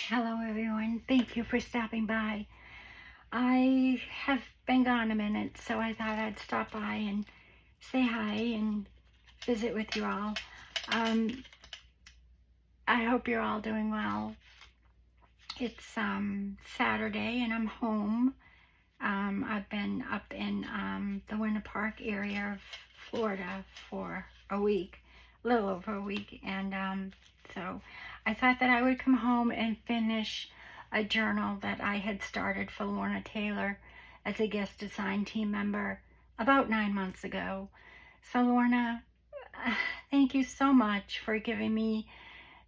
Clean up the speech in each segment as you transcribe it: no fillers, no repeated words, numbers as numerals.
Hello everyone, thank you for stopping by. I have been gone a minute, so I thought I'd stop by and say hi and visit with you all. I hope you're all doing well. It's Saturday and I'm home. I've been up in the Winter Park area of Florida for a week, a little over a week, and so I thought that I would come home and finish a journal that I had started for Lorna Taylor as a guest design team member about 9 months ago. So Lorna, thank you so much for giving me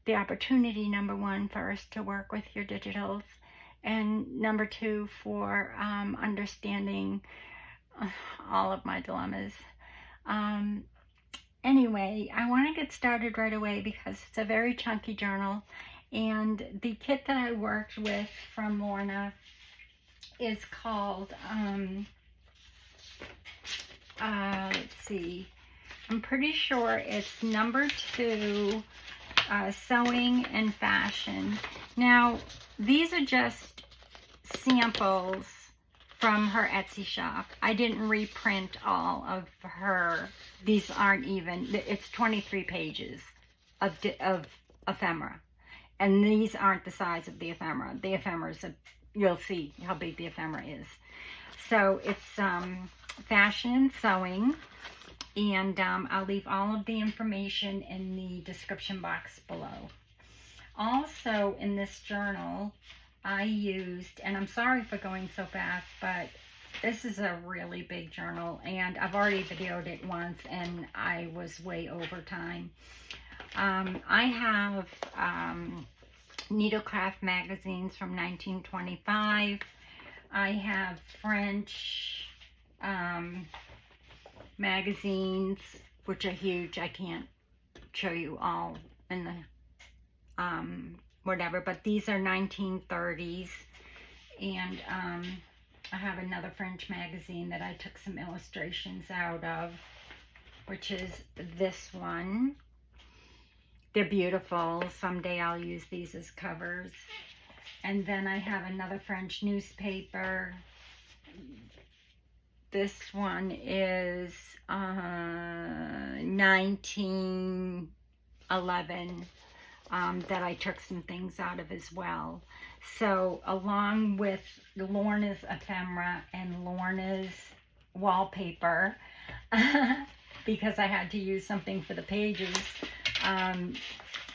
the opportunity, number one, first, to work with your digitals, and number two, for understanding all of my dilemmas. Anyway, I want to get started right away because it's a very chunky journal, and the kit that I worked with from Lorna is called, let's see, I'm pretty sure it's number 2, Sewing and Fashion. Now, these are just samples from her Etsy shop. I didn't reprint all of her. These aren't even, it's 23 pages of ephemera. And these aren't the size of the ephemera. The ephemera is, you'll see how big the ephemera is. So it's fashion and sewing. And I'll leave all of the information in the description box below. Also in this journal, I used, and I'm sorry for going so fast, but this is a really big journal, and I've already videoed it once, and I was way over time. I have needlecraft magazines from 1925. I have French magazines, which are huge. I can't show you all in the whatever, but these are 1930s. And I have another French magazine that I took some illustrations out of, which is this one. They're beautiful. Someday I'll use these as covers. And then I have another French newspaper. This one is 1911. That I took some things out of as well. So along with Lorna's ephemera and Lorna's wallpaper, because I had to use something for the pages, I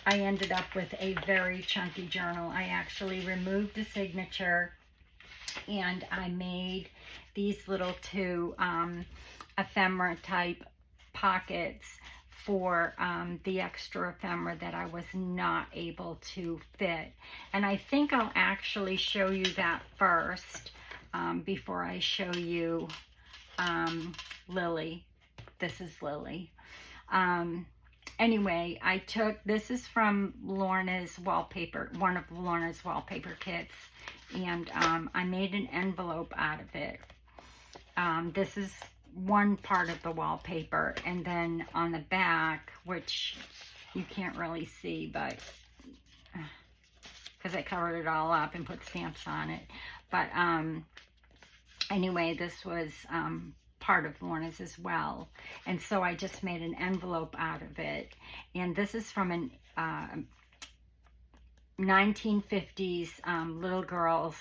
ended up with a very chunky journal. I actually removed the signature, and I made these little 2 ephemera type pockets for the extra ephemera that I was not able to fit. And I think I'll actually show you that first before I show you Lilly. This is Lilly. Anyway, I took, this is from Lorna's wallpaper, one of Lorna's wallpaper kits, and I made an envelope out of it. This is one part of the wallpaper, and then on the back, which you can't really see, but because I covered it all up and put stamps on it, but anyway, this was part of Lorna's as well, and so I just made an envelope out of it. And this is from an 1950s little girl's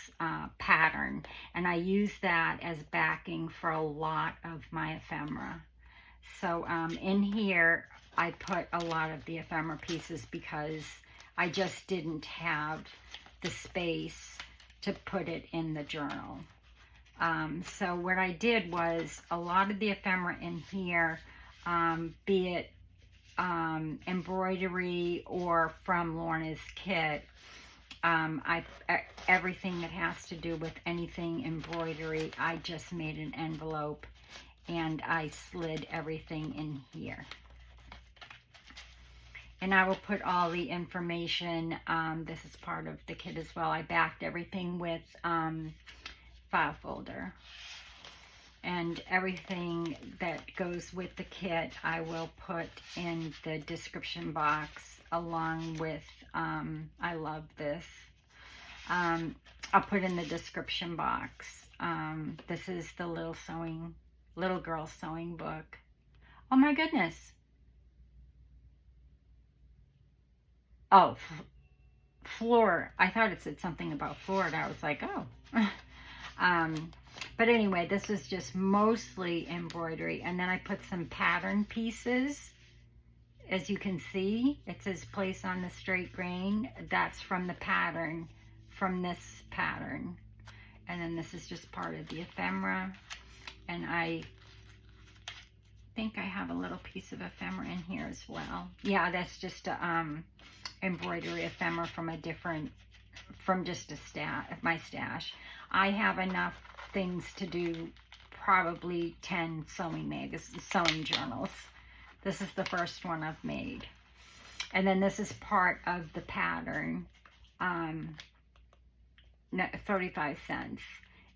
pattern, and I use that as backing for a lot of my ephemera. So in here I put a lot of the ephemera pieces because I just didn't have the space to put it in the journal. So what I did was a lot of the ephemera in here, be it embroidery or from Lorna's kit, everything that has to do with anything embroidery, I just made an envelope and I slid everything in here. And I will put all the information, this is part of the kit as well. I backed everything with file folder. And everything that goes with the kit I will put in the description box along with, I love this. I'll put in the description box. This is the little girl sewing book. Oh my goodness. Oh, floor. I thought it said something about Florida. I was like, oh. But anyway, this was just mostly embroidery. And then I put some pattern pieces. As you can see, it says place on the straight grain. That's from the pattern, from this pattern. And then this is just part of the ephemera. And I think I have a little piece of ephemera in here as well. Yeah, that's just a embroidery ephemera from a different, from just my stash. I have enough things to do probably 10 sewing journals. This is the first one I've made. And then this is part of the pattern, 35 cents.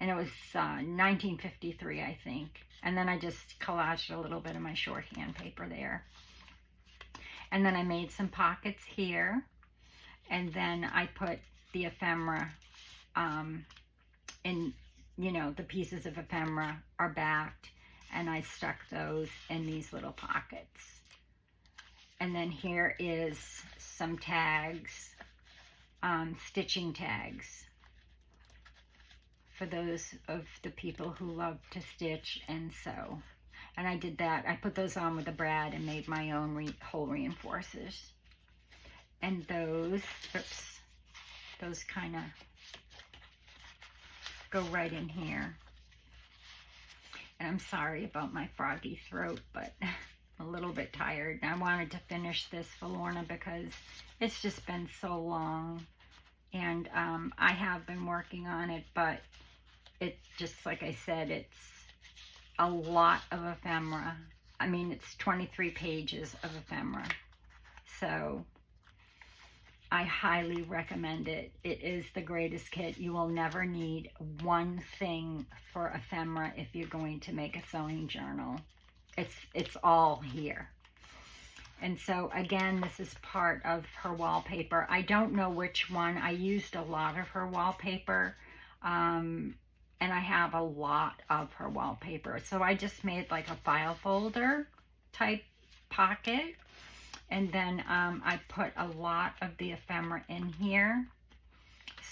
And it was 1953, I think. And then I just collaged a little bit of my shorthand paper there. And then I made some pockets here. And then I put the ephemera in, you know, the pieces of ephemera are backed. And I stuck those in these little pockets. And then here is some tags, stitching tags, for those of the people who love to stitch and sew. And I did that. I put those on with a brad and made my own hole reinforcers. And those kind of go right in here. And I'm sorry about my froggy throat, but I'm a little bit tired. And I wanted to finish this for Lorna because it's just been so long. And I have been working on it, but it just, like I said, it's a lot of ephemera. I mean, it's 23 pages of ephemera. So I highly recommend it. It is the greatest kit. You will never need one thing for ephemera if you're going to make a sewing journal. It's all here. And so again, this is part of her wallpaper. I don't know which one. I used a lot of her wallpaper. And I have a lot of her wallpaper. So I just made like a file folder type pocket. And then I put a lot of the ephemera in here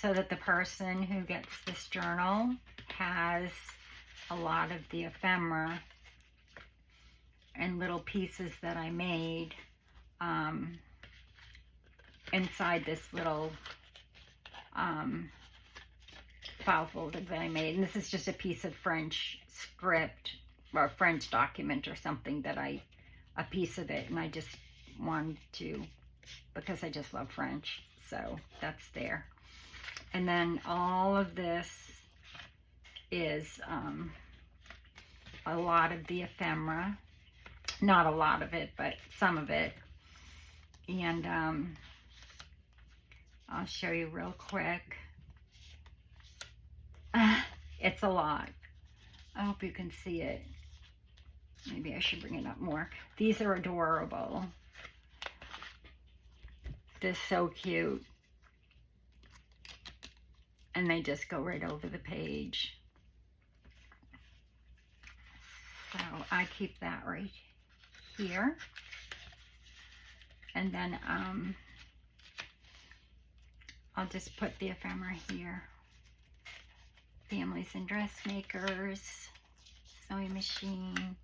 so that the person who gets this journal has a lot of the ephemera and little pieces that I made inside this little file folder that I made. And this is just a piece of French script or French document or something that a piece of it, and I just wanted to, because I just love French. So that's there. And then all of this is a lot of the ephemera. Not a lot of it, but some of it. And I'll show you real quick. It's a lot. I hope you can see it. Maybe I should bring it up more. These are adorable. They're so cute. And they just go right over the page. So I keep that right here. And then I'll just put the ephemera here. Families and dressmakers, sewing machine,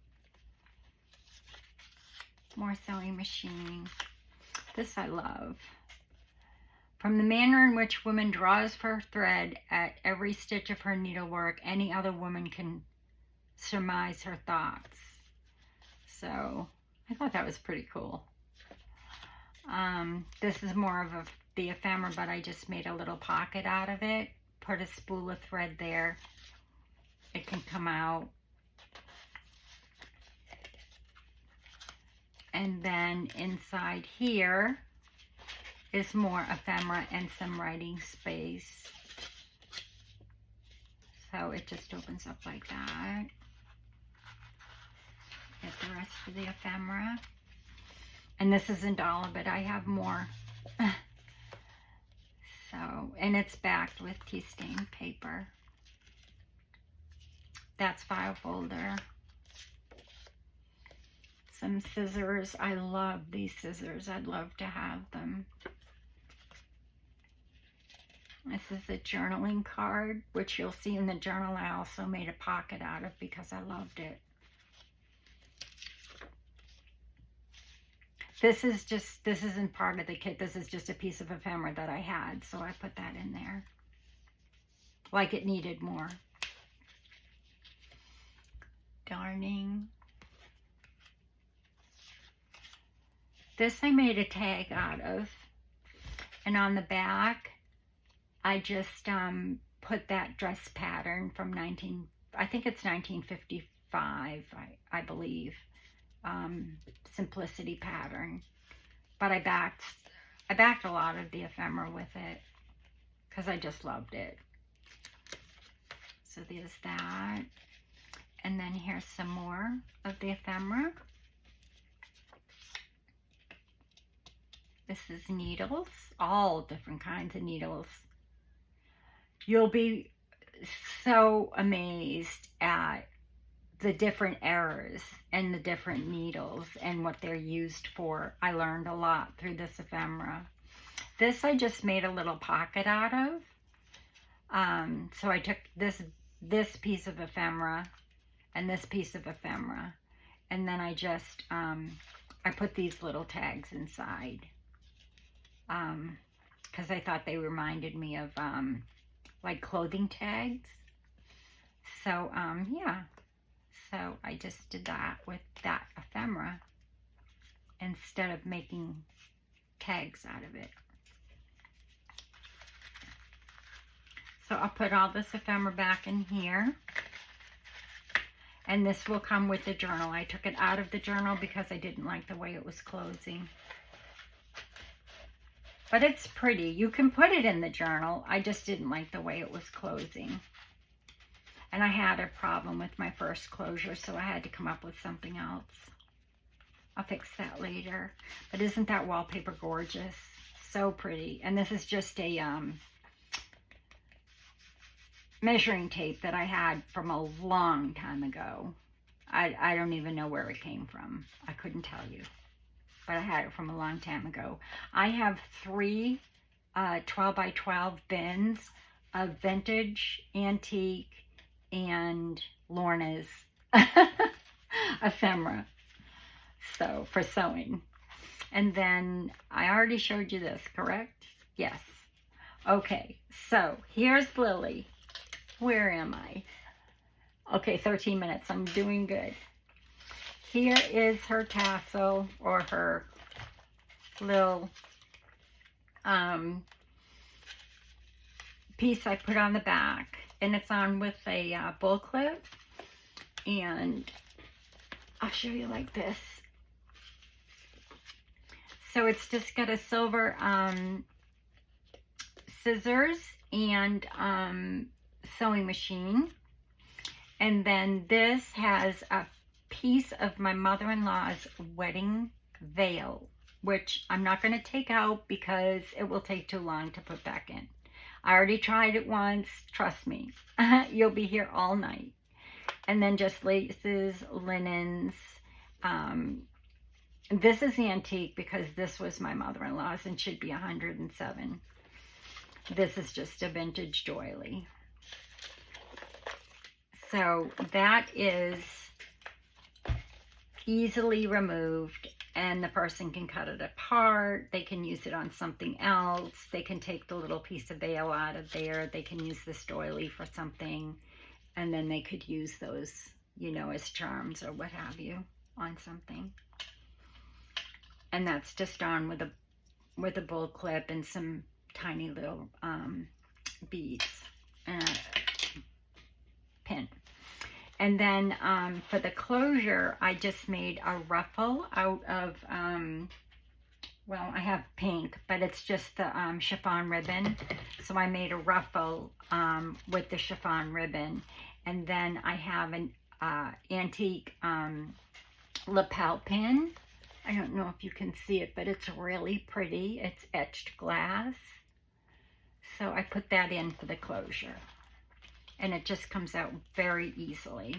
more sewing machine. This I love. From the manner in which woman draws her thread at every stitch of her needlework, any other woman can surmise her thoughts. So I thought that was pretty cool. This is more of the ephemera, but I just made a little pocket out of it. Put a spool of thread there. It can come out. And then inside here is more ephemera and some writing space. So it just opens up like that. Get the rest of the ephemera. And this isn't all of it. I have more. So So, and it's backed with tea stain paper. That's file folder. Some scissors. I love these scissors. I'd love to have them. This is a journaling card, which you'll see in the journal I also made a pocket out of because I loved it. This isn't part of the kit. This is just a piece of ephemera that I had, so I put that in there. Like it needed more. Darning. This I made a tag out of, and on the back I just put that dress pattern from I think it's 1955, I believe, simplicity pattern. But I backed a lot of the ephemera with it because I just loved it. So there's that, and then here's some more of the ephemera. This is needles, all different kinds of needles. You'll be so amazed at the different errors and the different needles and what they're used for. I learned a lot through this ephemera. This I just made a little pocket out of. So I took this piece of ephemera and this piece of ephemera, and then I just I put these little tags inside because I thought they reminded me of like clothing tags. So yeah, so I just did that with that ephemera instead of making tags out of it. So I'll put all this ephemera back in here, and this will come with the journal. I took it out of the journal because I didn't like the way it was closing. But it's pretty. You can put it in the journal. I just didn't like the way it was closing. And I had a problem with my first closure, so I had to come up with something else. I'll fix that later. But isn't that wallpaper gorgeous? So pretty. And this is just a measuring tape that I had from a long time ago. I don't even know where it came from. I couldn't tell you. But I had it from a long time ago. I have 3 12 by 12 bins of vintage, antique, and Lorna's ephemera. So, for sewing. And then, I already showed you this, correct? Yes. Okay, so here's Lilly. Where am I? Okay, 13 minutes. I'm doing good. Here is her tassel, or her little piece I put on the back. And it's on with a bull clip. And I'll show you like this. So it's just got a silver scissors and sewing machine. And then this has a piece of my mother-in-law's wedding veil, which I'm not going to take out because it will take too long to put back in. I already tried it once. Trust me. You'll be here all night. And then just laces, linens. This is antique because this was my mother-in-law's and should be 107. This is just a vintage doily. So that is easily removed, and the person can cut it apart. They can use it on something else. They can take the little piece of veil out of there. They can use this doily for something, and then they could use those, you know, as charms or what have you on something. And that's just on with a bull clip and some tiny little beads and a pin. And then for the closure, I just made a ruffle out of, well, I have pink, but it's just the chiffon ribbon. So I made a ruffle with the chiffon ribbon. And then I have an antique lapel pin. I don't know if you can see it, but it's really pretty. It's etched glass. So I put that in for the closure. And it just comes out very easily.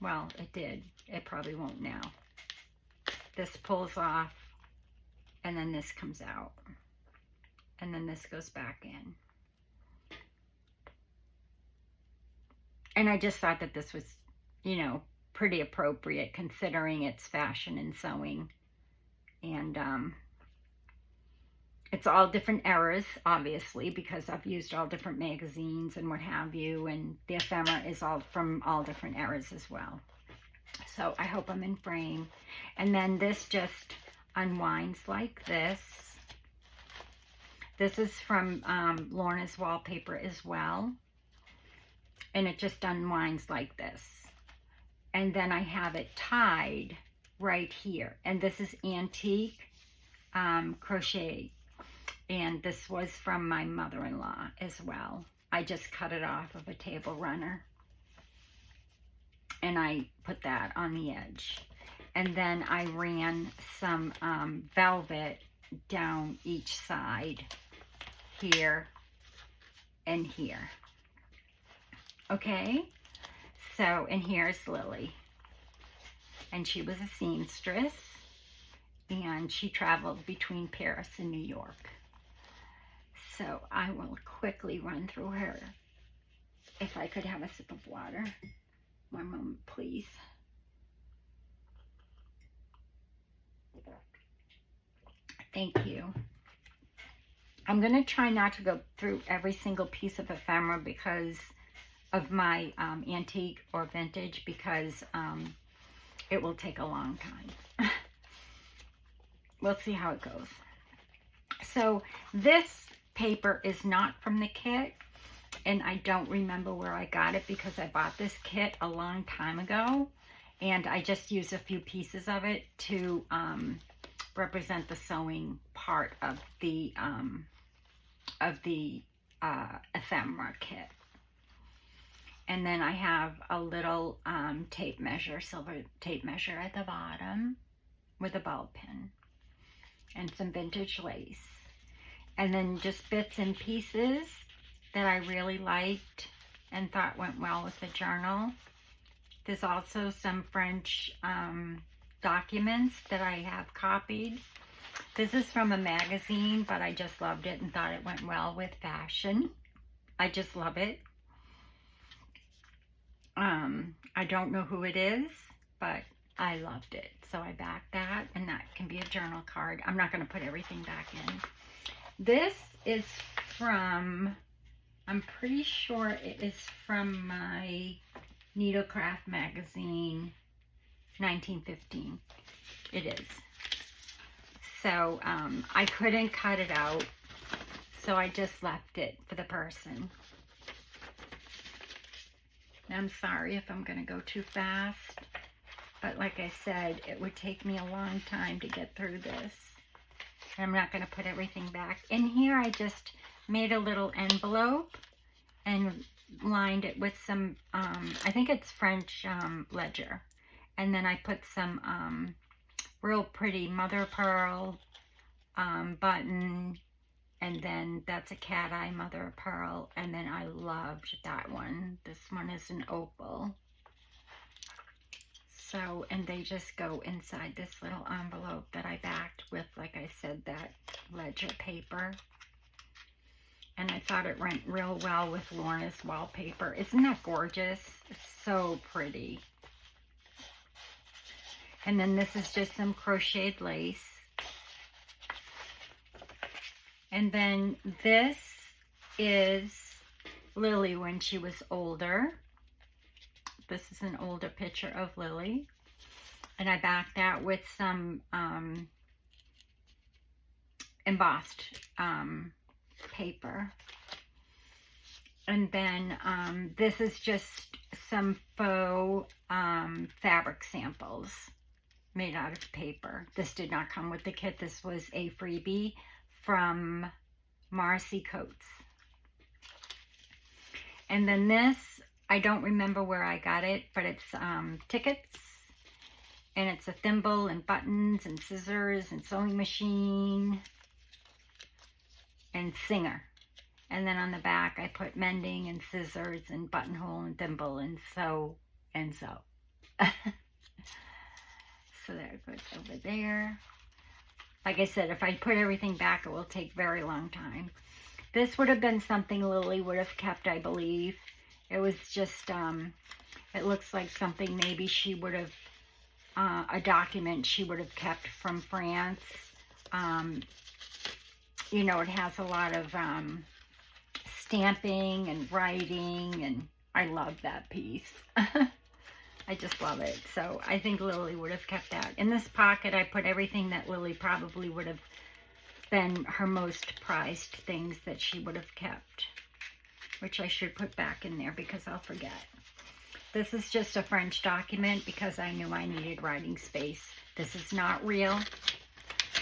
Well, it did. It probably won't now. This pulls off, and then this comes out. And then this goes back in. And I just thought that this was, you know, pretty appropriate considering it's fashion and sewing. And it's all different eras, obviously, because I've used all different magazines and what have you. And the ephemera is all from all different eras as well. So I hope I'm in frame. And then this just unwinds like this. This is from Lorna's wallpaper as well. And it just unwinds like this. And then I have it tied right here. And this is antique crochet. And this was from my mother-in-law as well. I just cut it off of a table runner. And I put that on the edge. And then I ran some velvet down each side, here and here. Okay, so, and here's Lilly. And she was a seamstress, and she traveled between Paris and New York. So I will quickly run through her. If I could have a sip of water. One moment, please. Thank you. I'm going to try not to go through every single piece of ephemera because of my antique or vintage, because it will take a long time. We'll see how it goes. So this paper is not from the kit, and I don't remember where I got it because I bought this kit a long time ago, and I just used a few pieces of it to represent the sewing part of the ephemera kit. And then I have a little tape measure, silver tape measure at the bottom with a ball pin and some vintage lace. And then just bits and pieces that I really liked and thought went well with the journal. There's also some French documents that I have copied. This is from a magazine, but I just loved it and thought it went well with fashion. I just love it. I don't know who it is, but I loved it. So I backed that, and that can be a journal card. I'm not going to put everything back in. This is from, I'm pretty sure it is from my Needlecraft magazine, 1915. It is. So I couldn't cut it out, so I just left it for the person. I'm sorry if I'm going to go too fast, but like I said, it would take me a long time to get through this. And I'm not going to put everything back. In here, I just made a little envelope and lined it with some, I think it's French ledger. And then I put some real pretty mother of pearl button. And then that's a cat eye mother of pearl. And then I loved that one. This one is an opal. So, and they just go inside this little envelope that I backed with, like I said, that ledger paper. And I thought it went real well with Lorna's wallpaper. Isn't that gorgeous? It's so pretty. And then this is just some crocheted lace. And then this is Lilly when she was older. This is an older picture of Lilly. And I backed that with some embossed paper. And then this is just some faux fabric samples made out of paper. This did not come with the kit. This was a freebie from Marcy Coates. And then this, I don't remember where I got it, but it's tickets, and it's a thimble and buttons and scissors and sewing machine and Singer. And then on the back, I put mending and scissors and buttonhole and thimble and sew and sew. So there it goes over there. Like I said, if I put everything back, it will take a very long time. This would have been something Lily would have kept, I believe. It was just, it looks like something maybe she would have, a document she would have kept from France. You know, it has a lot of stamping and writing, and I love that piece. I just love it. So I think Lily would have kept that. In this pocket, I put everything that Lily probably would have been her most prized things that she would have kept, which I should put back in there because I'll forget. This is just a French document because I knew I needed writing space. This is not real.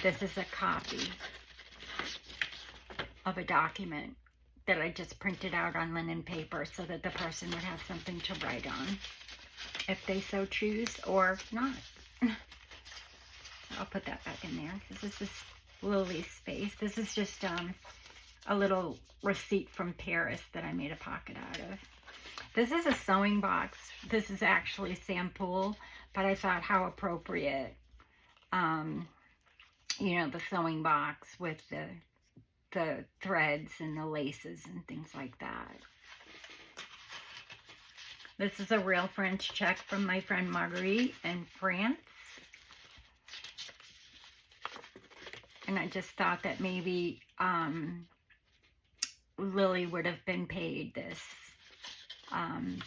This is a copy of a document that I just printed out on linen paper so that the person would have something to write on, if they so choose, or not. So I'll put that back in there. This is Lily's space. This is just a little receipt from Paris that I made a pocket out of. This is a sewing box. This is actually sample, but I thought how appropriate, you know, the sewing box with the threads and the laces and things like that. This is a real French check from my friend Marguerite in France. And I just thought that maybe Lily would have been paid this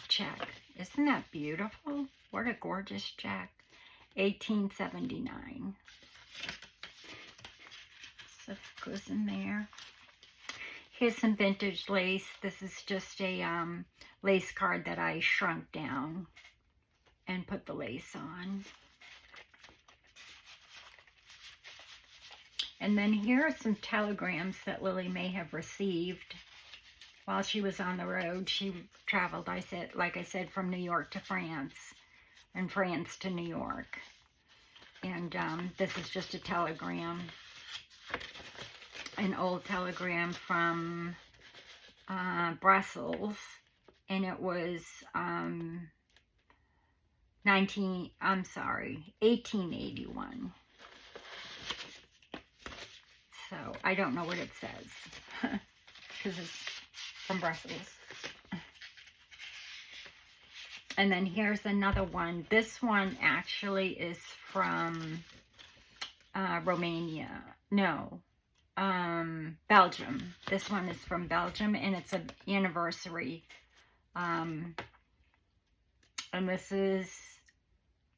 check. Isn't that beautiful? What a gorgeous check. 1879. So it goes in there. Here's some vintage lace. This is just a lace card that I shrunk down and put the lace on. And then here are some telegrams that Lily may have received while she was on the road. She traveled, like I said, from New York to France, and France to New York. And this is just a telegram, an old telegram from Brussels, and it was 1881. So I don't know what it says because it's from Brussels. And then here's another one. This one actually is from Romania. No, Belgium. This one is from Belgium, and it's an anniversary. And this is,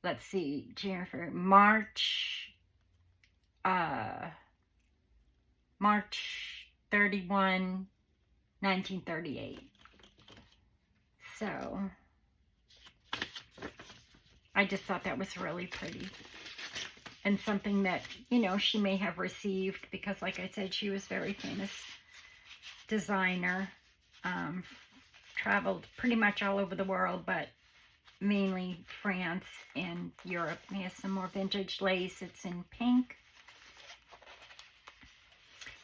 let's see, January, March 31, 1938. So I just thought that was really pretty. And something that, you know, she may have received because, like I said, she was a very famous designer. Traveled pretty much all over the world, but mainly France and Europe. Here's some more vintage lace. It's in pink.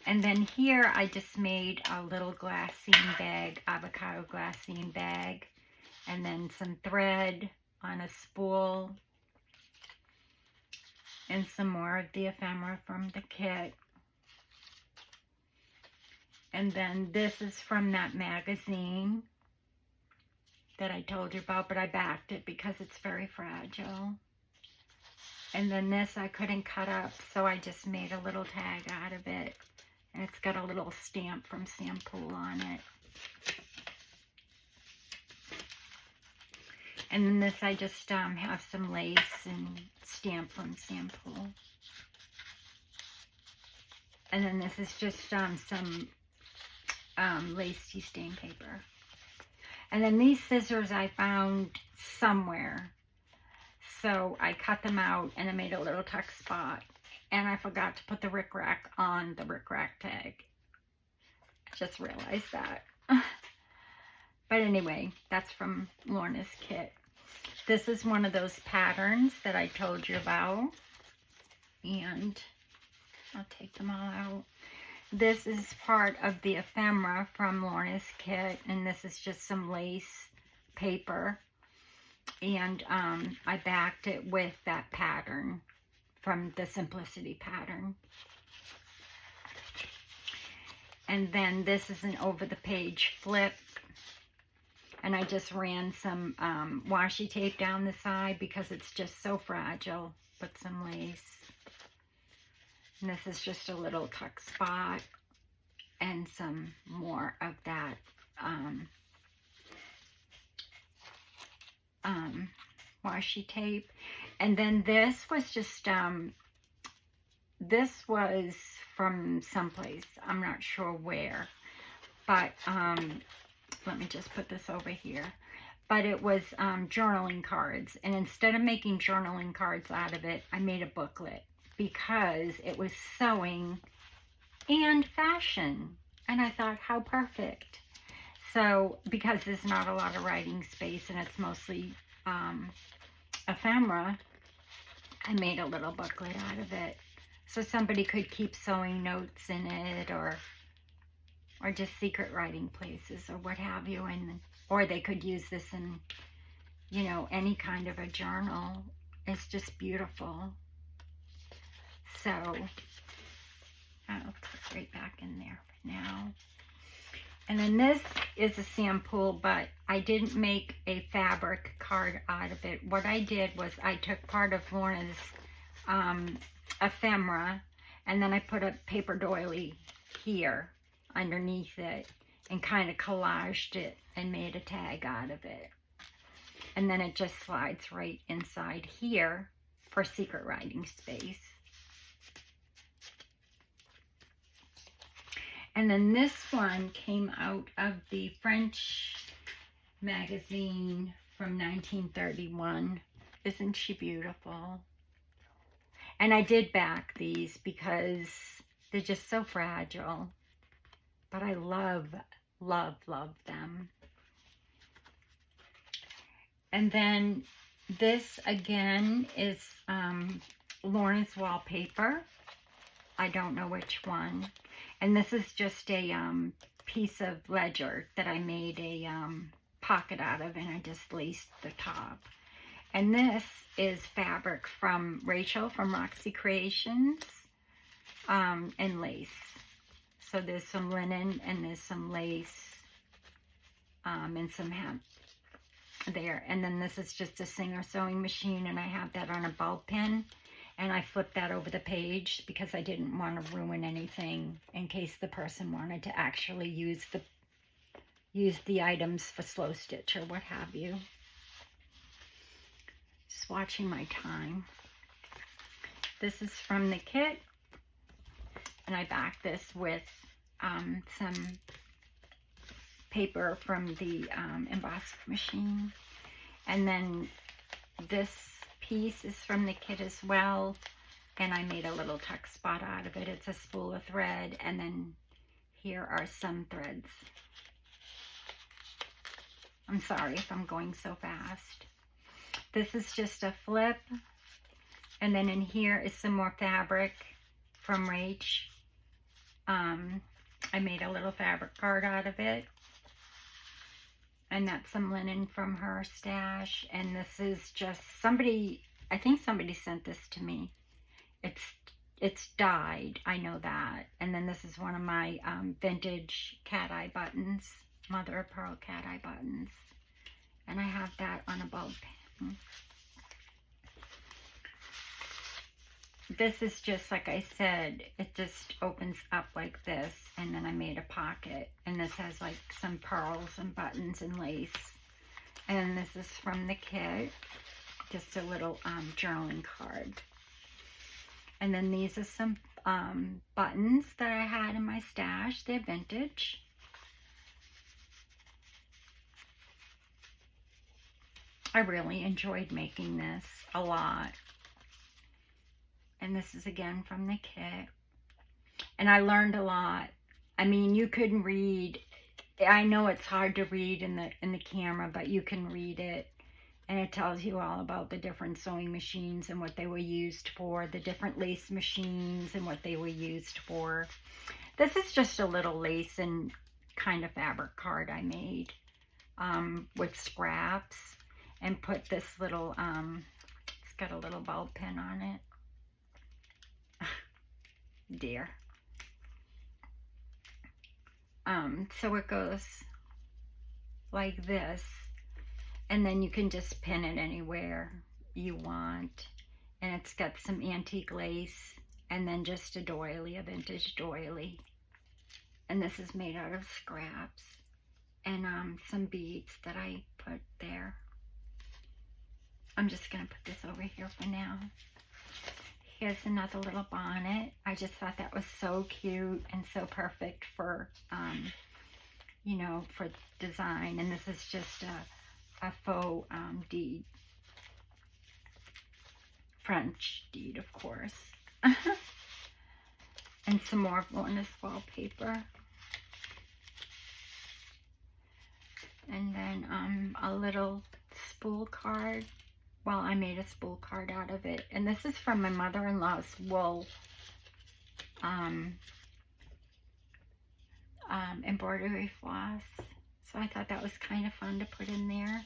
And then here I just made a little glassine bag, avocado glassine bag, and then some thread on a spool, and some more of the ephemera from the kit. And then this is from that magazine that I told you about, but I backed it because it's very fragile. And then this I couldn't cut up, so I just made a little tag out of it. And it's got a little stamp from Sampool on it. And then this I just have some lace and stamp from Sampool. And then this is just some lace tea stain paper. And then these scissors I found somewhere. So I cut them out and I made a little tuck spot. And I forgot to put the rickrack on the rickrack tag. I just realized that. But anyway, that's from Lorna's kit. This is one of those patterns that I told you about. And I'll take them all out. this is part of the ephemera from Lorna's kit, and this is just some lace paper. And I backed it with that pattern from the Simplicity pattern. And then this is an over-the-page flip. And I just ran some washi tape down the side because it's just so fragile. Put some lace. And this is just a little tuck spot. And some more of that washi tape. And then this was just, this was from someplace. I'm not sure where. But, let me just put this over here. But it was journaling cards. And instead of making journaling cards out of it, I made a booklet because it was sewing and fashion. And I thought, how perfect. So, because there's not a lot of writing space and it's mostly ephemera, I made a little booklet out of it. So somebody could keep sewing notes in it, or just secret writing places, or what have you. And or they could use this in, you know, any kind of a journal. It's just beautiful. So I'll put it right back in there for now. And then this is a sample, but I didn't make a fabric card out of it. What I did was I took part of Lorna's ephemera, and then I put a paper doily here underneath it and kind of collaged it and made a tag out of it. And then it just slides right inside here for secret writing space. And then this one came out of the French magazine from 1931. Isn't she beautiful? And I did back these because they're just so fragile. But I love, love, love them. And then this again is Lorna's wallpaper. I don't know which one. And this is just a piece of ledger that I made a pocket out of, and I just laced the top. And this is fabric from Rachel from Roxy Creations, and lace. So there's some linen and there's some lace and some hemp there. And then this is just a Singer sewing machine, and I have that on a ball pin. And I flipped that over the page because I didn't want to ruin anything in case the person wanted to actually use the items for slow stitch or what have you. Just watching my time. This is from the kit, and I backed this with some paper from the embossing machine. And then this piece is from the kit as well, and I made a little tuck spot out of it. It's a spool of thread, and then here are some threads. I'm sorry if I'm going so fast. This is just a flip, and then in here is some more fabric from Rach. I made a little fabric card out of it. And that's some linen from her stash. And this is just somebody, I think somebody sent this to me. It's dyed, I know that. And then this is one of my vintage cat eye buttons, mother of pearl cat eye buttons. And I have that on a bulb pin. This is just, like I said, it just opens up like this, and then I made a pocket, and this has like some pearls and buttons and lace. And this is from the kit, just a little journaling card. And then these are some buttons that I had in my stash. They're vintage. I really enjoyed making this a lot. And this is again from the kit. And I learned a lot. I mean, you can read. I know it's hard to read in the camera, but you can read it. And it tells you all about the different sewing machines and what they were used for. The different lace machines and what they were used for. This is just a little lace and kind of fabric card I made with scraps, and put this little, it's got a little bulb pin on it. Dear. So it goes like this, and then you can just pin it anywhere you want. And it's got some antique lace, and then just a doily, a vintage doily. And this is made out of scraps, and some beads that I put there. I'm just gonna put this over here for now. Here's another little bonnet. I just thought that was so cute and so perfect for, you know, for design. And this is just a faux deed. French deed, of course. And some more of Lorna's wallpaper. And then a little spool card. Well, I made a spool card out of it. And this is from my mother-in-law's wool embroidery floss. So I thought that was kind of fun to put in there.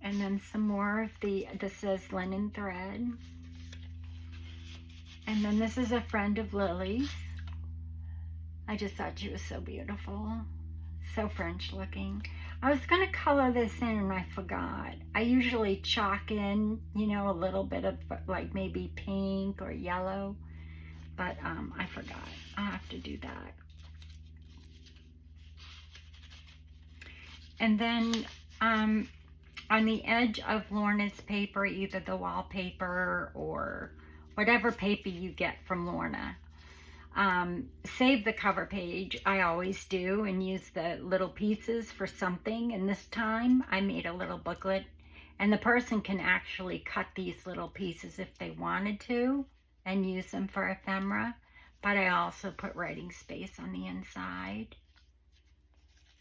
And then some more of this is linen thread. And then this is a friend of Lily's. I just thought she was so beautiful. So French looking. I was going to color this in and I forgot. I usually chalk in, you know, a little bit of like maybe pink or yellow. But I forgot. I'll have to do that. And then on the edge of Lorna's paper, either the wallpaper or whatever paper you get from Lorna, save the cover page. I always do, and use the little pieces for something. And this time I made a little booklet, and the person can actually cut these little pieces if they wanted to and use them for ephemera. But I also put writing space on the inside.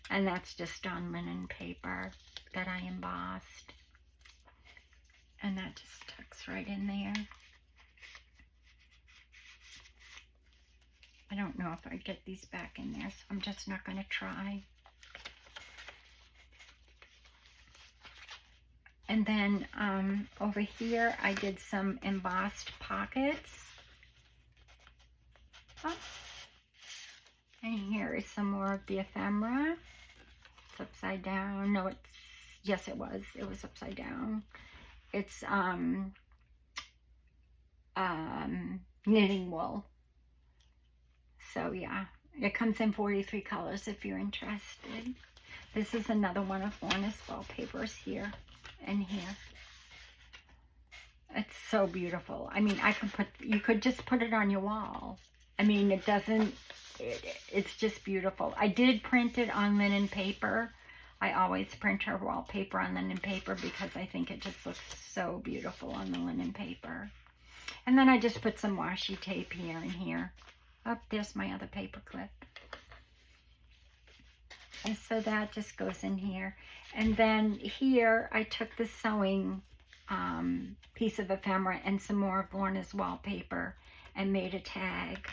And that's just on linen paper that I embossed. And that just tucks right in there. I don't know if I get these back in there, so I'm just not going to try. And then over here, I did some embossed pockets. Oh. And here is some more of the ephemera. It's upside down. No, it's, yes, it was. It was upside down. It's knitting wool. So yeah, it comes in 43 colors if you're interested. This is another one of Lorna's wallpapers here and here. It's so beautiful. I mean, you could just put it on your wall. I mean, it doesn't, it's just beautiful. I did print it on linen paper. I always print her wallpaper on linen paper because I think it just looks so beautiful on the linen paper. And then I just put some washi tape here and here. Oh, there's my other paper clip. And so that just goes in here. And then here I took the sewing piece of ephemera and some more of Lorna's wallpaper and made a tag.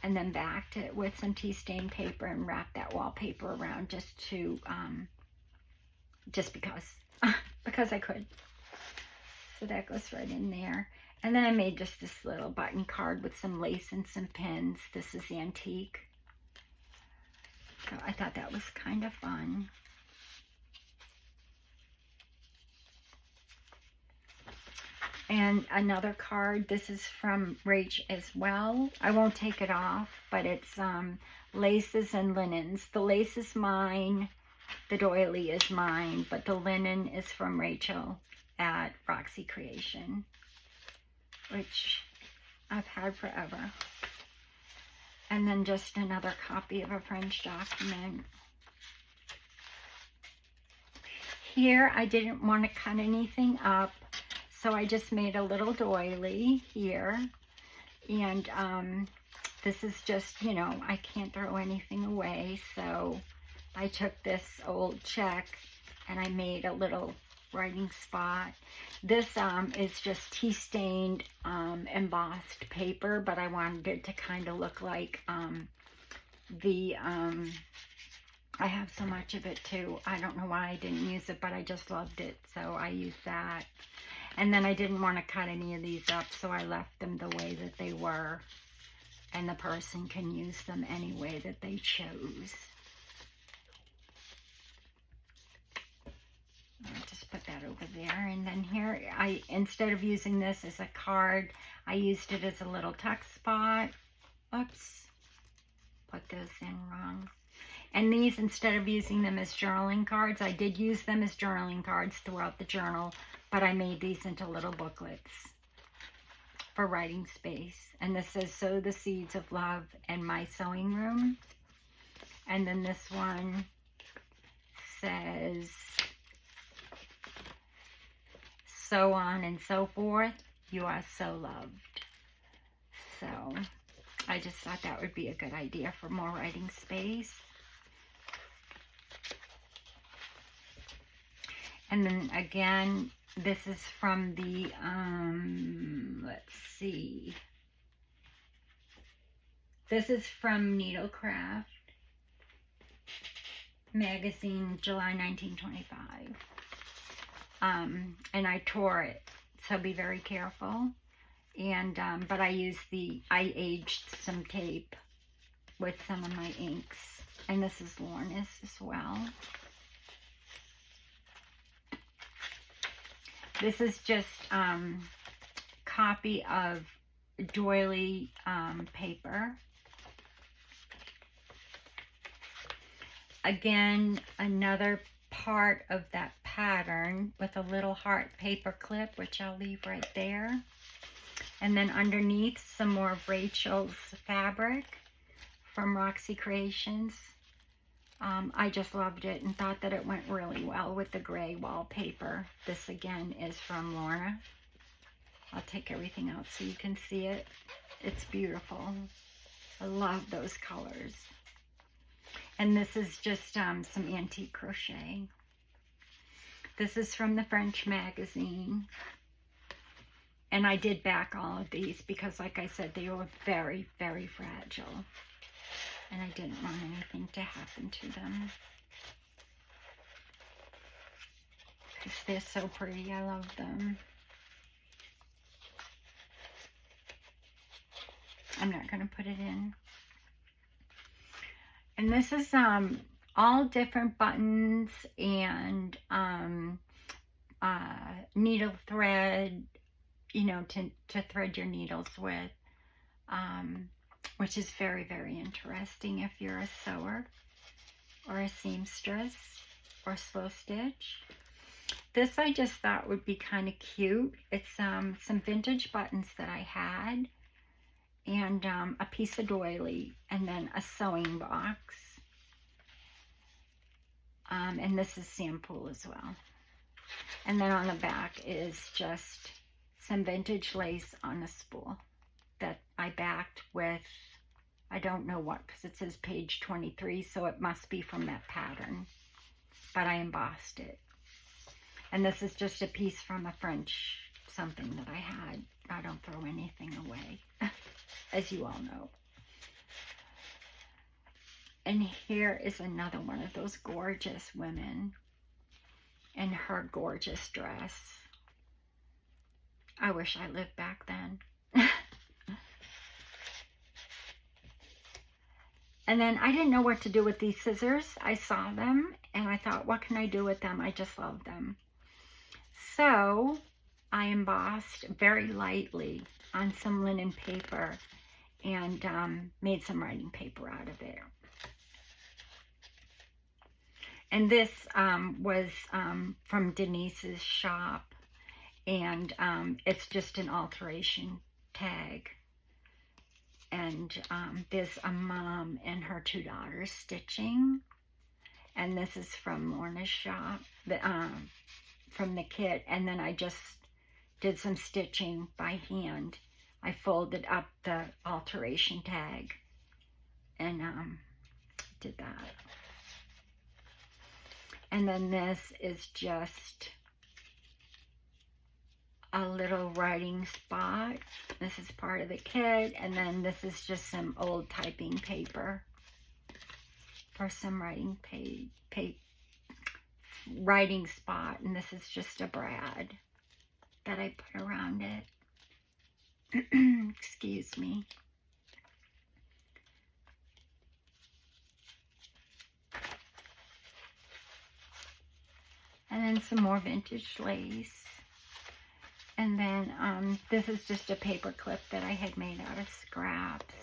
And then backed it with some tea stain paper and wrapped that wallpaper around just to, just because I could. So that goes right in there. And then I made just this little button card with some lace and some pins. This is antique. So I thought that was kind of fun. And another card, this is from Rach as well. I won't take it off, but it's laces and linens. The lace is mine, the doily is mine, but the linen is from Rachel at Roxy Creation, which I've had forever. And then just another copy of a French document. Here, I didn't want to cut anything up, so I just made a little doily here. And this is just, you know, I can't throw anything away, so I took this old check and I made a little writing spot. This is just tea stained embossed paper, but I wanted it to kind of look like I have so much of it too. I don't know why I didn't use it, but I just loved it, so I used that. And then I didn't want to cut any of these up, so I left them the way that they were, and the person can use them any way that they chose. I'll just put that over there. And then here, instead of using this as a card, I used it as a little tuck spot. Oops, put those in wrong. And these, instead of using them as journaling cards, I did use them as journaling cards throughout the journal, but I made these into little booklets for writing space. And this says, sow the seeds of love in my sewing room. And then this one says, so on and so forth, you are so loved. So I just thought that would be a good idea for more writing space. And then again, this is from the, let's see. This is from Needlecraft magazine, July 1925. And I tore it, so be very careful. And, but I aged some tape with some of my inks. And this is Lorna's as well. This is just copy of doily paper. Again, another part of that pattern with a little heart paper clip, which I'll leave right there. And then underneath, some more of Rachel's fabric from Roxy Creations. I just loved it and thought that it went really well with the gray wallpaper. This again is from Lorna. I'll take everything out so you can see it. It's beautiful. I love those colors. And this is just some antique crochet. This is from the French magazine. And I did back all of these because, like I said, they were very, very fragile. And I didn't want anything to happen to them. Because they're so pretty. I love them. I'm not going to put it in. And this is all different buttons and needle thread, you know, to thread your needles with. Which is very, very interesting if you're a sewer or a seamstress or slow stitch. This I just thought would be kind of cute. It's some vintage buttons that I had and a piece of doily and then a sewing box. And this is sample as well. And then on the back is just some vintage lace on a spool that I backed with, I don't know what, because it says page 23, so it must be from that pattern. But I embossed it. And this is just a piece from a French something that I had. I don't throw anything away, as you all know. And here is another one of those gorgeous women in her gorgeous dress. I wish I lived back then. And then I didn't know what to do with these scissors. I saw them and I thought, what can I do with them? I just love them. So I embossed very lightly on some linen paper and made some writing paper out of it. And this was from Denise's shop, and it's just an alteration tag. And there's a mom and her two daughters stitching. And this is from Lorna's shop, from the kit. And then I just did some stitching by hand. I folded up the alteration tag and did that. And then this is just a little writing spot. This is part of the kit, and then this is just some old typing paper for some writing spot, and this is just a brad that I put around it. Excuse me. And then some more vintage lace. And then this is just a paper clip that I had made out of scraps.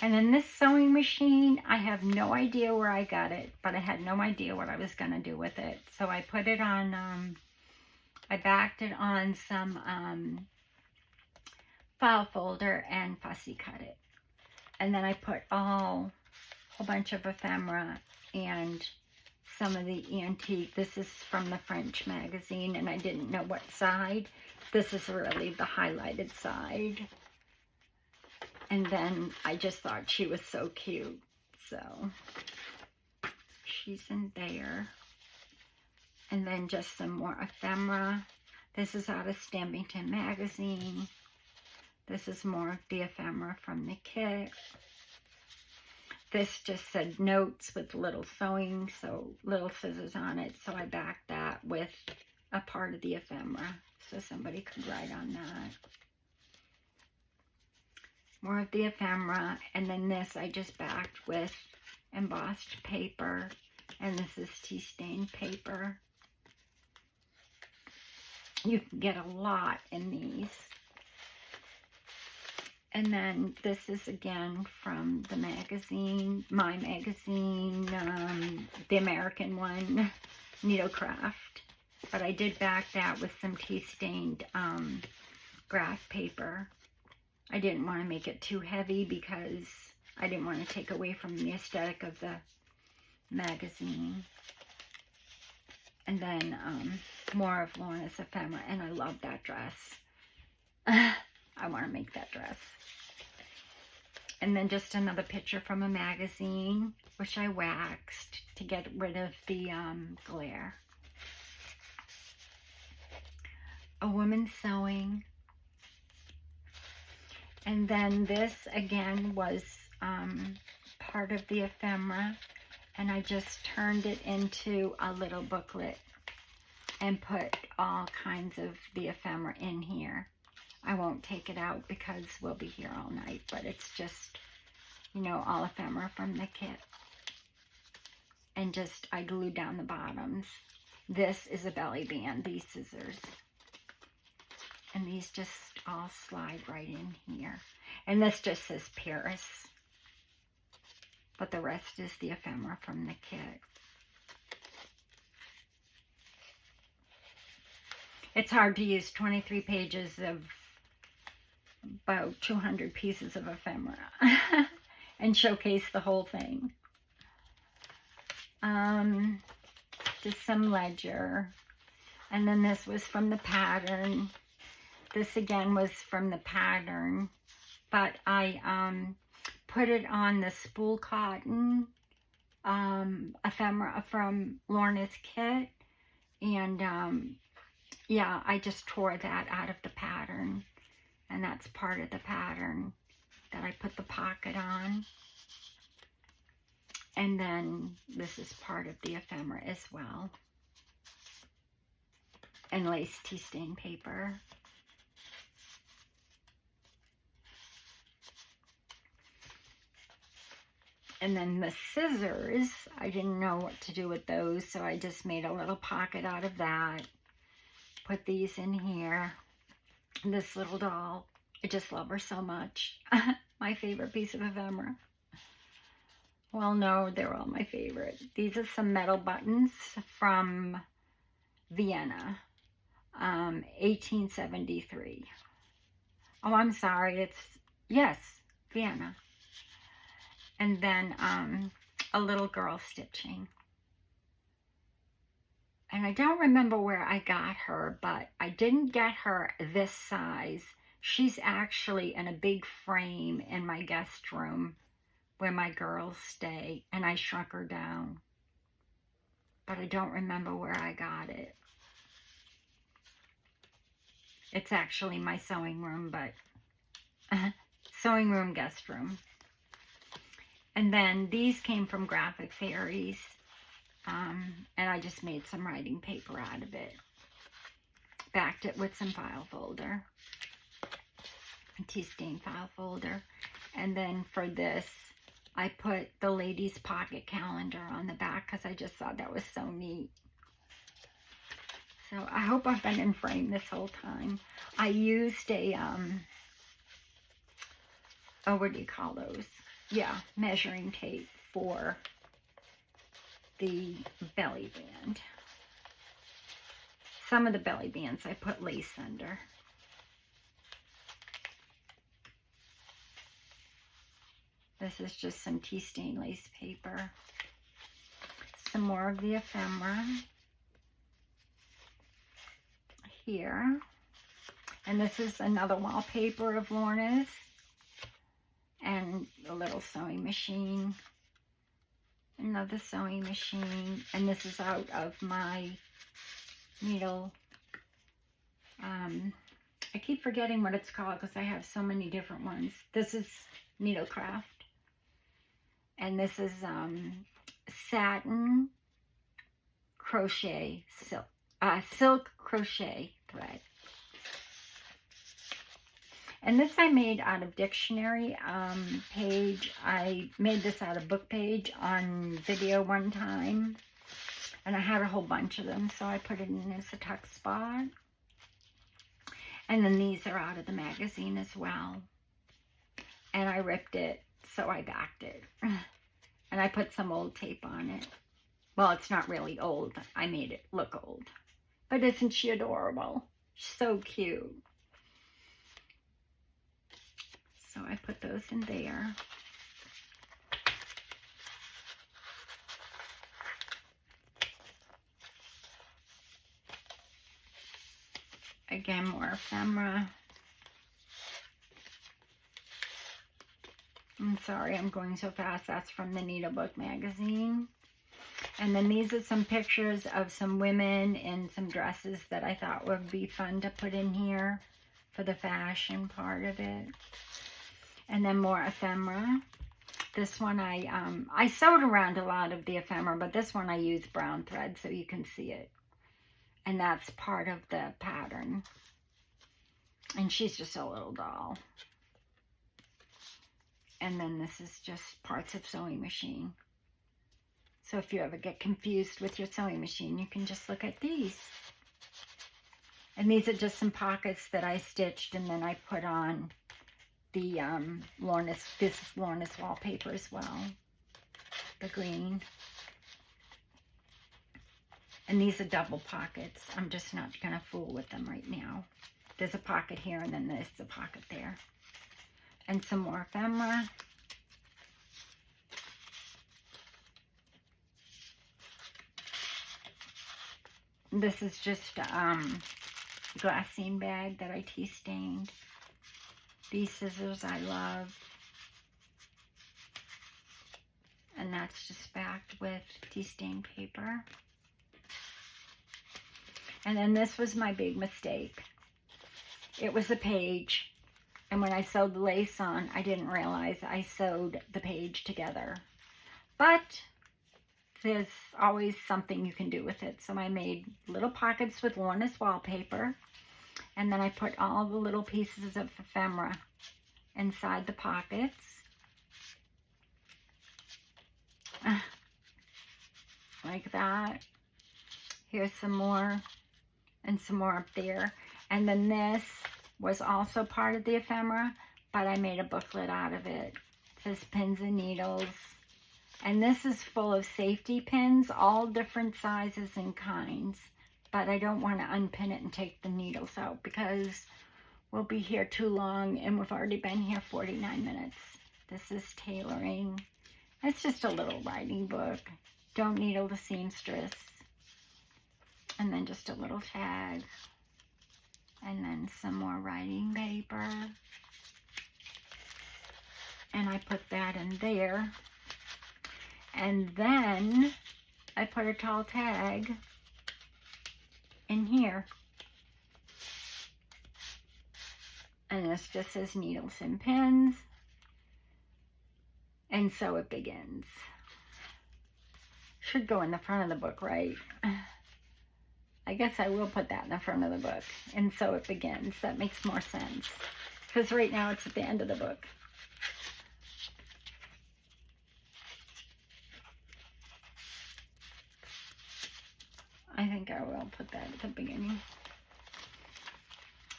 And then this sewing machine, I have no idea where I got it, but I had no idea what I was going to do with it. So I put it on, I backed it on some file folder and fussy cut it. And then I put a whole bunch of ephemera and some of the antique. This is from the French magazine, and I didn't know what side. This is really the highlighted side. And then I just thought she was so cute. So she's in there. And then just some more ephemera. This is out of Stampington magazine. This is more of the ephemera from the kit. This just said notes with little sewing, so little scissors on it. So I backed that with a part of the ephemera so somebody could write on that. More of the ephemera, and then this I just backed with embossed paper, and this is tea stained paper. You can get a lot in these. And then this is again from the magazine, my magazine, the American one, Needlecraft. But I did back that with some tea stained graph paper. I didn't want to make it too heavy because I didn't want to take away from the aesthetic of the magazine. And then more of Lorna's ephemera, and I love that dress. I want to make that dress. And then just another picture from a magazine, which I waxed to get rid of the glare. A woman sewing. And then this again was part of the ephemera, and I just turned it into a little booklet and put all kinds of the ephemera in here. I won't take it out because we'll be here all night, but it's just, you know, all ephemera from the kit. And just, I glued down the bottoms. This is a belly band, these scissors. And these just all slide right in here. And this just says Paris. But the rest is the ephemera from the kit. It's hard to use 23 pages of about 200 pieces of ephemera and showcase the whole thing. Just some ledger. And then this was from the pattern. This again was from the pattern, but I put it on the spool cotton ephemera from Lorna's kit, and yeah, I just tore that out of the pattern, and that's part of the pattern that I put the pocket on. And then this is part of the ephemera as well, and lace tea stain paper. And then the scissors, I didn't know what to do with those, so I just made a little pocket out of that. Put these in here. This little doll, I just love her so much. My favorite piece of ephemera. Well, no, they're all my favorite. These are some metal buttons from Vienna, 1873. Oh, I'm sorry, it's, yes, Vienna. And then a little girl stitching. And I don't remember where I got her, but I didn't get her this size. She's actually in a big frame in my guest room where my girls stay, and I shrunk her down. but I don't remember where I got it. It's actually my sewing room, but sewing room, guest room. And then these came from Graphic Fairies, and I just made some writing paper out of it. Backed it with some file folder, a tea stain file folder. And then for this, I put the ladies' pocket calendar on the back because I just thought that was so neat. So I hope I've been in frame this whole time. I used a, oh, what do you call those? Yeah, measuring tape for the belly band. Some of the belly bands I put lace under. This is just some tea stain lace paper. Some more of the ephemera here. And this is another wallpaper of Lorna's. And a little sewing machine. Another sewing machine. And this is out of my needle. I keep forgetting what it's called because I have so many different ones. This is Needlecraft. And this is satin crochet silk crochet thread. And this I made out of dictionary page. I made this out of book page on video one time. And I had a whole bunch of them, so I put it in as a tuck spot. And then these are out of the magazine as well. And I ripped it, so I backed it. And I put some old tape on it. Well, it's not really old. I made it look old. But isn't she adorable? She's so cute. So I put those in there. Again, more ephemera. I'm sorry, I'm going so fast. That's from the Needlebook magazine. And then these are some pictures of some women in some dresses that I thought would be fun to put in here for the fashion part of it. And then more ephemera. This one I sewed around a lot of the ephemera, but this one I used brown thread so you can see it. And that's part of the pattern. And she's just a little doll. And then this is just parts of sewing machine. So if you ever get confused with your sewing machine, you can just look at these. And these are just some pockets that I stitched and then I put on the Lorna's, this is Lorna's wallpaper as well. The green. And these are double pockets. I'm just not going to fool with them right now. There's a pocket here and then there's a pocket there. And some more ephemera. This is just a glassine bag that I tea stained. These scissors I love. And that's just backed with tea stained paper. And then this was my big mistake. It was a page. And when I sewed the lace on, I didn't realize I sewed the page together. But there's always something you can do with it. So I made little pockets with Lorna's wallpaper. And then I put all the little pieces of ephemera inside the pockets. Like that. Here's some more. And some more up there. And then this was also part of the ephemera, but I made a booklet out of it. It says pins and needles. And this is full of safety pins, all different sizes and kinds. But I don't want to unpin it and take the needles out because we'll be here too long and we've already been here 49 minutes. This is tailoring. It's just a little writing book. Don't needle the seamstress. And then just a little tag. And then some more writing paper. And I put that in there. And then I put a tall tag in here. And this just says needles and pins. And so it begins. Should go in the front of the book, right? I guess I will put that in the front of the book. And so it begins. That makes more sense. Because right now it's at the end of the book. I think I will put that at the beginning.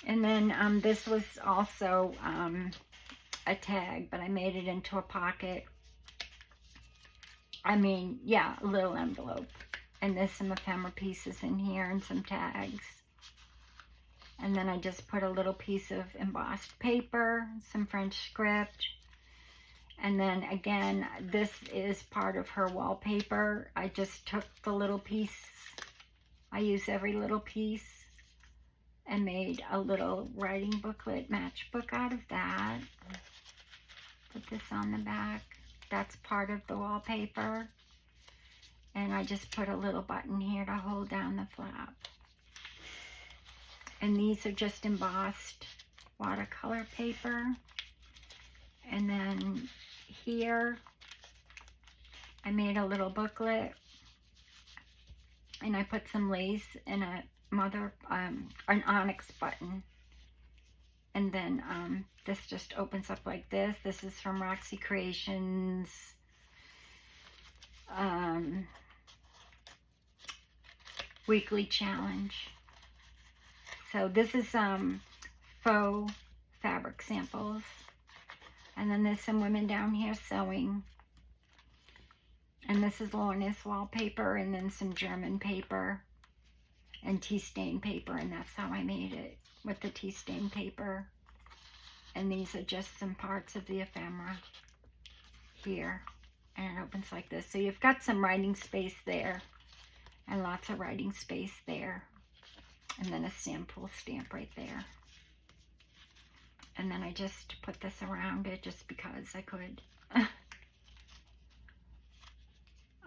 And then this was also a tag, but I made it into a pocket. I mean, yeah, a little envelope. And there's some ephemera pieces in here and some tags. And then I just put a little piece of embossed paper, some French script. And then again, this is part of her wallpaper. I just took the little piece. I use every little piece and made a little writing booklet matchbook out of that. Put this on the back. That's part of the wallpaper. And I just put a little button here to hold down the flap. And these are just embossed watercolor paper. And then here, I made a little booklet. And I put some lace in a an onyx button. And then this just opens up like this. This is from Roxy Creations. Weekly challenge. So this is faux fabric samples. And then there's some women down here sewing. And this is Lorna's wallpaper, and then some German paper and tea stain paper, and that's how I made it, with the tea stain paper. And these are just some parts of the ephemera here. And it opens like this. So you've got some writing space there, and lots of writing space there. And then a sample stamp right there. And then I just put this around it just because I could.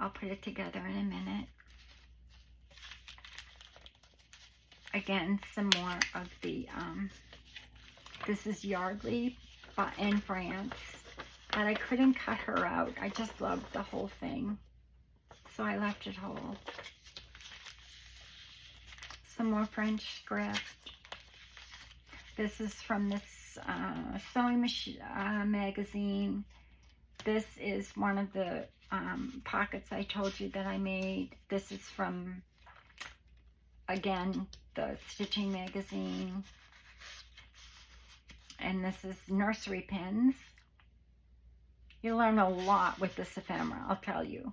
I'll put it together in a minute. Again, some more of the, this is Yardley, but in France. But I couldn't cut her out. I just loved the whole thing. So I left it whole. Some more French script. This is from this sewing machine magazine. This is one of the pockets I told you that I made. This is from, again, the stitching magazine. And this is nursery pins. You learn a lot with this ephemera, I'll tell you.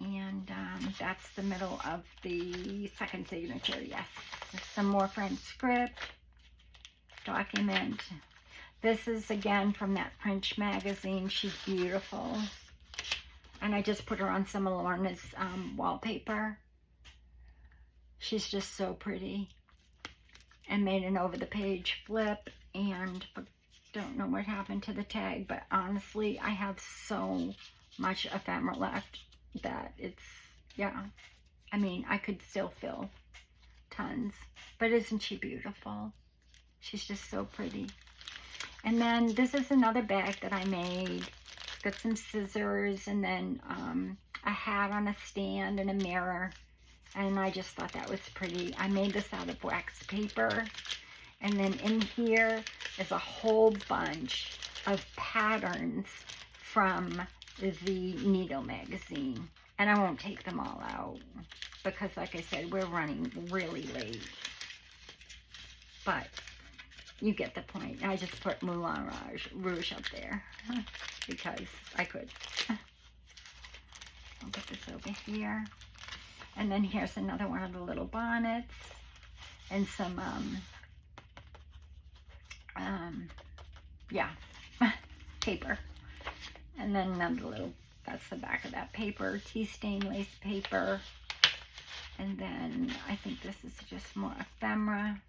And that's the middle of the second signature, yes. Some more French script, document. This is again from that French magazine. She's beautiful. And I just put her on some of Lorna's wallpaper. She's just so pretty. And made an over the page flip, and don't know what happened to the tag, but honestly, I have so much ephemera left that it's, yeah, I mean, I could still fill tons. But isn't she beautiful? She's just so pretty. And then this is another bag that I made. It's got some scissors, and then a hat on a stand and a mirror. And I just thought that was pretty. I made this out of wax paper. And then in here is a whole bunch of patterns from the Needle magazine. And I won't take them all out because, like I said, we're running really late. But you get the point. I just put Moulin Rouge up there because I could. I'll put this over here. And then here's another one of the little bonnets and some, yeah, paper. And then another little, that's the back of that paper, tea stain lace paper. And then I think this is just more ephemera.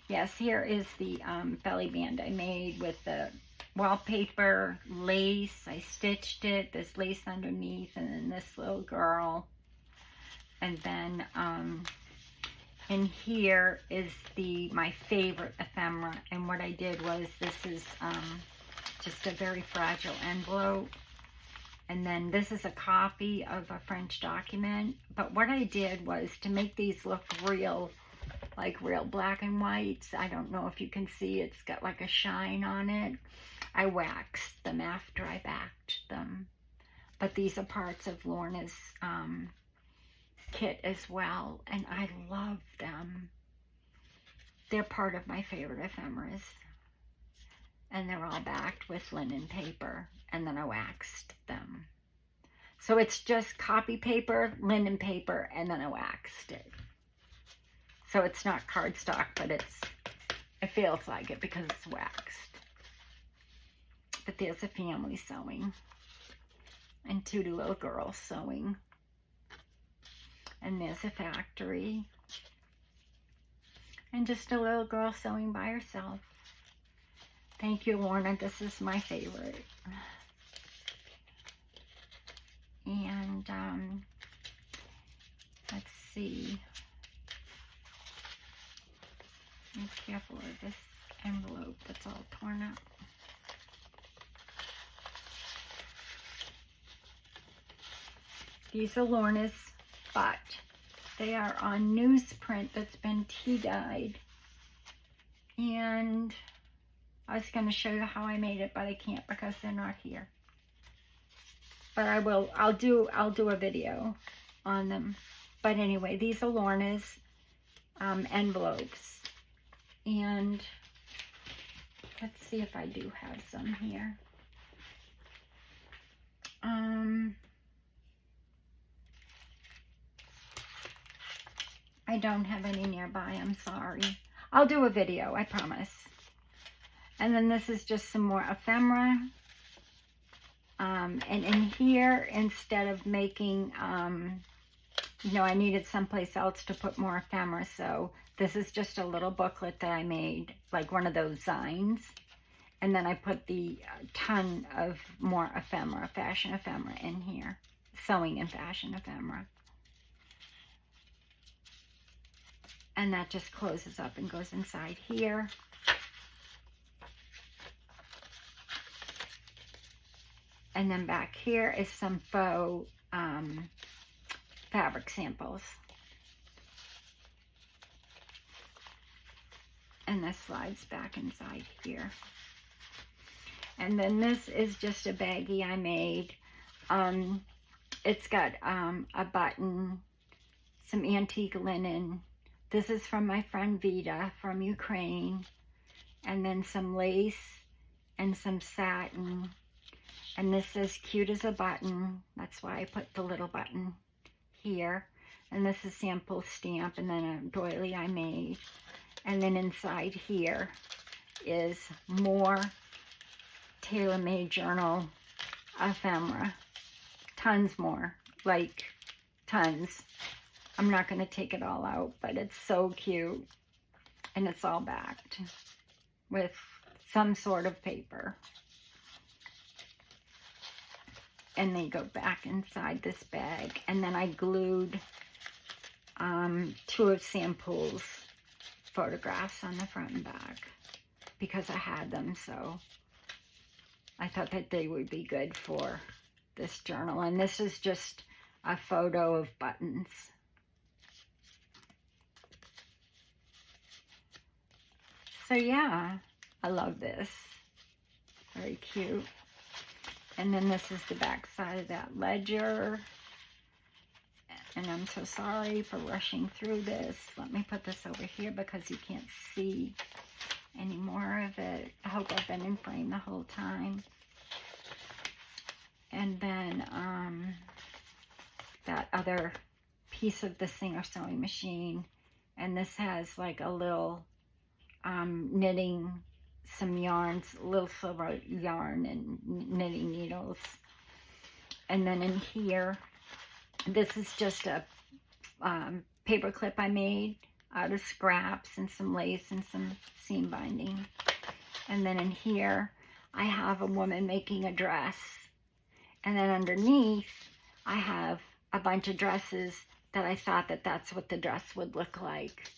Yes, here is the belly band I made with the wallpaper lace. I stitched it. There's lace underneath, and then this little girl. And then in here is my favorite ephemera. And what I did was, this is just a very fragile envelope. And then this is a copy of a French document. But what I did was, to make these look real, like real black and whites, I don't know if you can see, it's got like a shine on it. I waxed them after I backed them. But these are parts of Lorna's kit as well, and I love them. They're part of my favorite ephemeras. And they're all backed with linen paper, and then I waxed them. So it's just copy paper, linen paper, and then I waxed it. So it's not cardstock, but it feels like it because it's waxed. But there's a family sewing, and two little girls sewing. And there's a factory, and just a little girl sewing by herself. Thank you, Lorna. This is my favorite. And let's see. Be careful of this envelope that's all torn up. These are Lorna's, but they are on newsprint that's been tea dyed. And I was going to show you how I made it, but I can't because they're not here. But I will. I'll do a video on them. But anyway, these are Lorna's envelopes. And let's see if I do have some here. I don't have any nearby, I'm sorry. I'll do a video, I promise. And then this is just some more ephemera. And in here, instead of making, you know, I needed someplace else to put more ephemera. So this is just a little booklet that I made, like one of those zines. And then I put the ton of more ephemera, fashion ephemera in here. Sewing and fashion ephemera. And that just closes up and goes inside here. And then back here is some faux fabric samples. And this slides back inside here. And then this is just a baggie I made. It's got a button, some antique linen. This is from my friend Vita from Ukraine. And then some lace and some satin. And this is cute as a button. That's why I put the little button here. And this is sample stamp, and then a doily I made. And then inside here is more tailor-made journal ephemera. Tons more, like tons. I'm not going to take it all out, but it's so cute. And it's all backed with some sort of paper. And they go back inside this bag. And then I glued 2 of Sample's photographs on the front and back because I had them, so I thought that they would be good for this journal. And this is just a photo of buttons. So yeah, I love this. Very cute. And then this is the back side of that ledger. And I'm so sorry for rushing through this. Let me put this over here because you can't see any more of it. I hope I've been in frame the whole time. And then that other piece of the Singer sewing machine. And this has like a little knitting, some yarns, little silver yarn and knitting needles. And then in here, this is just a paper clip I made out of scraps and some lace and some seam binding. And then in here, I have a woman making a dress. And then underneath, I have a bunch of dresses that I thought that that's what the dress would look like.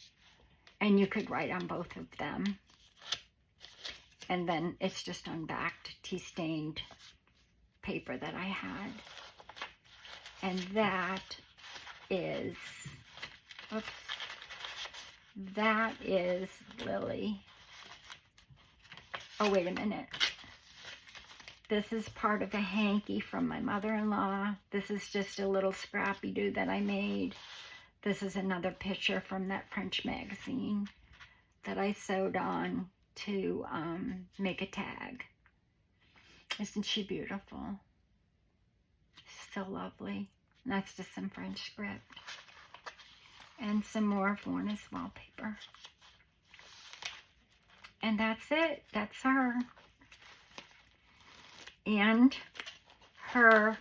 And you could write on both of them. And then it's just unbacked, tea-stained paper that I had. And that is, oops, that is Lilly. Oh, wait a minute. This is part of a hanky from my mother-in-law. This is just a little scrappy-doo that I made. This is another picture from that French magazine that I sewed on to make a tag. Isn't she beautiful? So lovely. And that's just some French script. And some more of Lorna's wallpaper. And that's it. That's her. And her,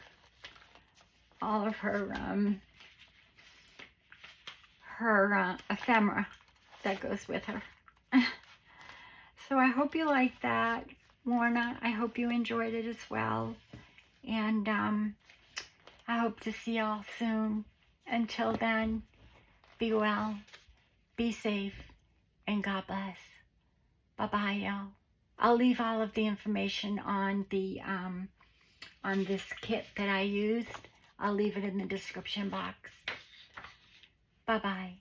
all of her ephemera that goes with her. So I hope you like that, Lorna. I hope you enjoyed it as well. And I hope to see y'all soon. Until then, be well, be safe, and God bless. Bye-bye, y'all. I'll leave all of the information on the on this kit that I used. I'll leave it in the description box. Bye-bye.